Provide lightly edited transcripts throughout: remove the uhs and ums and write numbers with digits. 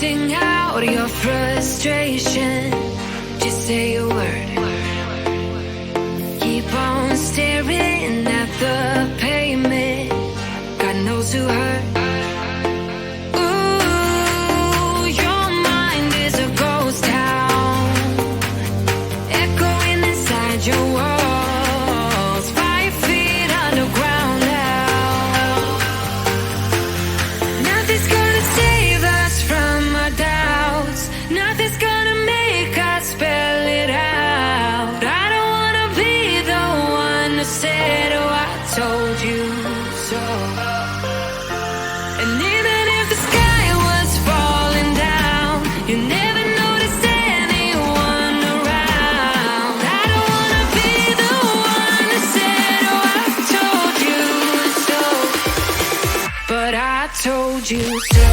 Sing out your frustration. Just say a word. Keep on staring at the pavement. God knows who hurt. Ooh, your mind is a ghost town, echoing inside your walls. 5 feet underground now. Nothing's gonna save us from our doubts. Nothing's gonna make us spell it out. I don't wanna be the one who said, oh, I told you so. And even if the sky was falling down, you never noticed anyone around. I don't wanna be the one who said, oh, I told you so. But I told you so.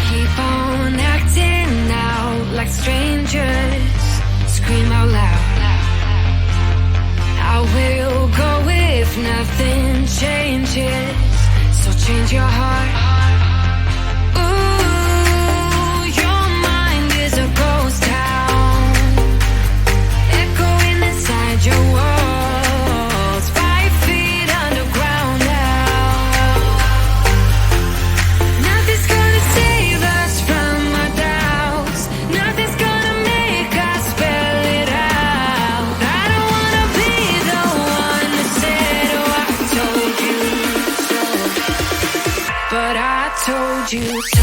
Keep on acting out like strangers. Scream out loud. I will go if nothing changes. So change your heart. Ooh, your mind is a ghost town, echoing inside your walls. 5 feet underground now. Nothing's gonna save us from our doubts. Nothing's gonna make us spell it out. I don't wanna be the one that said, oh, I told you so. But I told you so.